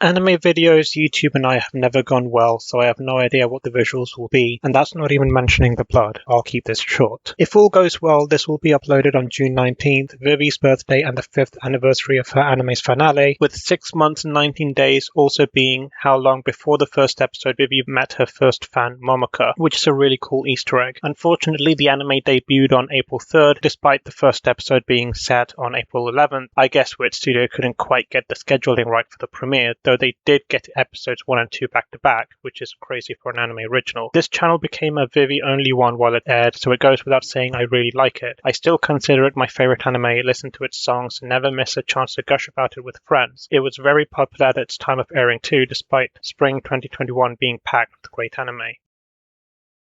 Anime videos, YouTube and I have never gone well, so I have no idea what the visuals will be, and that's not even mentioning the blood. I'll keep this short. If all goes well, this will be uploaded on June 19th, Vivy's birthday and the 5th anniversary of her anime's finale, with 6 months and 19 days also being how long before the first episode Vivy met her first fan, Momoka, which is a really cool Easter egg. Unfortunately, the anime debuted on April 3rd, despite the first episode being set on April 11th. I guess Wit Studio couldn't quite get the scheduling right for the premiere, though they did get episodes 1 and 2 back to back, which is crazy for an anime original. This channel became a Vivy only one while it aired, so it goes without saying I really like it. I still consider it my favorite anime, listen to its songs, and never miss a chance to gush about it with friends. It was very popular at its time of airing too, despite spring 2021 being packed with great anime.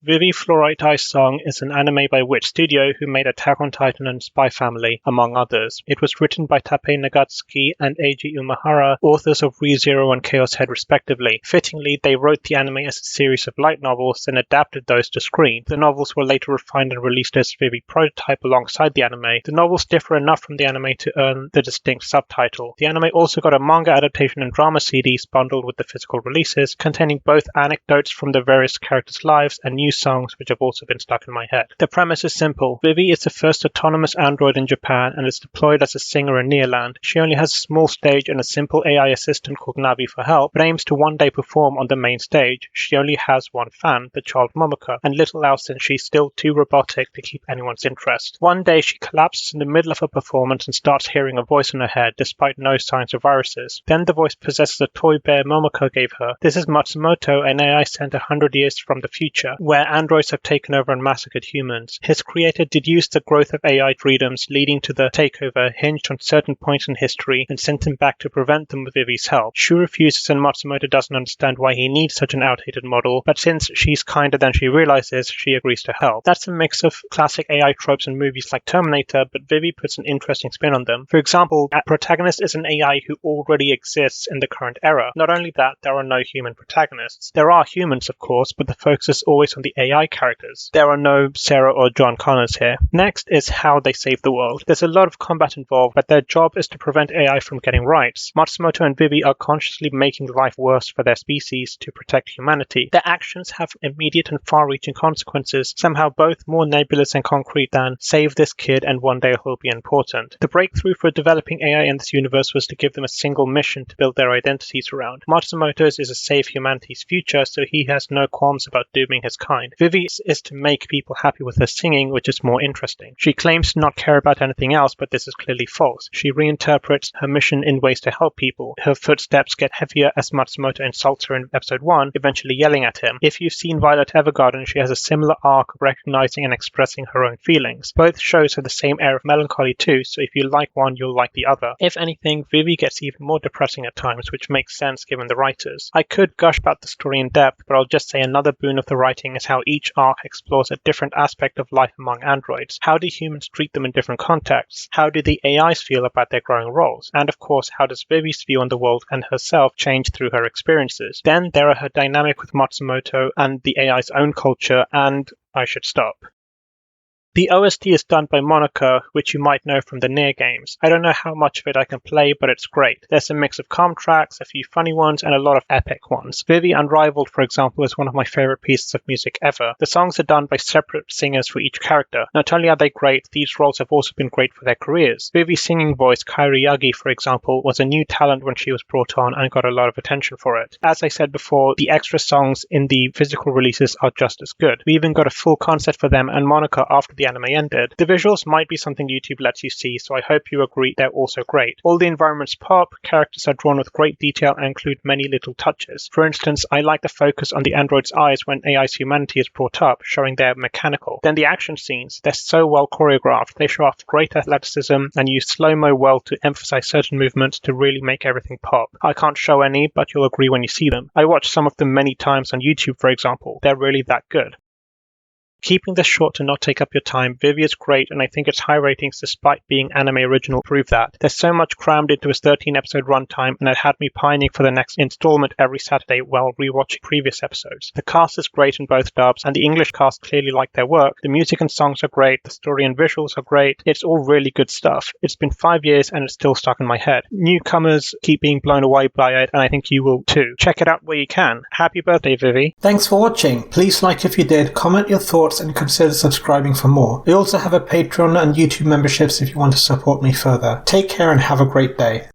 Vivy Fluorite Ice Song is an anime by Wit Studio, who made Attack on Titan and Spy Family, among others. It was written by Tappei Nagatsuki and Eiji Umehara, authors of ReZero and Chaos Head respectively. Fittingly, they wrote the anime as a series of light novels and adapted those to screen. The novels were later refined and released as Vivy Prototype alongside the anime. The novels differ enough from the anime to earn the distinct subtitle. The anime also got a manga adaptation and drama CDs bundled with the physical releases, containing both anecdotes from the various characters' lives and new songs which have also been stuck in my head. The premise is simple. Vivy is the first autonomous android in Japan and is deployed as a singer in Nearland. She only has a small stage and a simple AI assistant called Navi for help, but aims to one day perform on the main stage. She only has one fan, the child Momoka, and little else since she's still too robotic to keep anyone's interest. One day she collapses in the middle of a performance and starts hearing a voice in her head despite no signs of viruses. Then the voice possesses a toy bear Momoka gave her. This is Matsumoto, an AI sent 100 years from the future, where androids have taken over and massacred humans. His creator deduced the growth of AI freedoms leading to the takeover hinged on certain points in history and sent him back to prevent them with Vivy's help. Shu refuses and Matsumoto doesn't understand why he needs such an outdated model, but since she's kinder than she realizes, she agrees to help. That's a mix of classic AI tropes in movies like Terminator, but Vivy puts an interesting spin on them. For example, our protagonist is an AI who already exists in the current era. Not only that, there are no human protagonists. There are humans, of course, but the focus is always on the AI characters. There are no Sarah or John Connors here. Next is how they save the world. There's a lot of combat involved, but their job is to prevent AI from getting rights. Matsumoto and Vivy are consciously making life worse for their species to protect humanity. Their actions have immediate and far-reaching consequences, somehow both more nebulous and concrete than save this kid and one day he'll be important. The breakthrough for developing AI in this universe was to give them a single mission to build their identities around. Matsumoto's is to save humanity's future, so he has no qualms about dooming his kind. Vivy's is to make people happy with her singing, which is more interesting. She claims to not care about anything else, but this is clearly false. She reinterprets her mission in ways to help people. Her footsteps get heavier as Matsumoto insults her in episode 1, eventually yelling at him. If you've seen Violet Evergarden, she has a similar arc of recognizing and expressing her own feelings. Both shows have the same air of melancholy too, so if you like one, you'll like the other. If anything, Vivy gets even more depressing at times, which makes sense given the writers. I could gush about the story in depth, but I'll just say another boon of the writing is how each arc explores a different aspect of life among androids. How do humans treat them in different contexts? How do the AIs feel about their growing roles? And of course, how does Vivy's view on the world and herself change through her experiences? Then there are her dynamic with Matsumoto and the AI's own culture, and I should stop. The OST is done by Monica, which you might know from the Nier games. I don't know how much of it I can play, but it's great. There's a mix of calm tracks, a few funny ones, and a lot of epic ones. Vivy Unrivaled, for example, is one of my favorite pieces of music ever. The songs are done by separate singers for each character. Not only are they great, these roles have also been great for their careers. Vivy's singing voice, Kairi Yagi, for example, was a new talent when she was brought on and got a lot of attention for it. As I said before, the extra songs in the physical releases are just as good. We even got a full concert for them and Monica after the anime ended. The visuals might be something YouTube lets you see, so I hope you agree they're also great. All the environments pop, characters are drawn with great detail and include many little touches. For instance, I like the focus on the android's eyes when AI's humanity is brought up, showing they're mechanical. Then the action scenes, they're so well choreographed. They show off great athleticism and use slow-mo well to emphasize certain movements to really make everything pop. I can't show any, but you'll agree when you see them. I watched some of them many times on YouTube, for example. They're really that good. Keeping this short to not take up your time, Vivy is great, and I think its high ratings despite being anime original prove that. There's so much crammed into its 13-episode runtime, and it had me pining for the next installment every Saturday while rewatching previous episodes. The cast is great in both dubs, and the English cast clearly like their work. The music and songs are great, the story and visuals are great. It's all really good stuff. It's been 5 years and it's still stuck in my head. Newcomers keep being blown away by it, and I think you will too. Check it out where you can. Happy birthday, Vivy. Thanks for watching. Please like if you did, comment your thoughts, and consider subscribing for more. We also have a Patreon and YouTube memberships if you want to support me further. Take care and have a great day.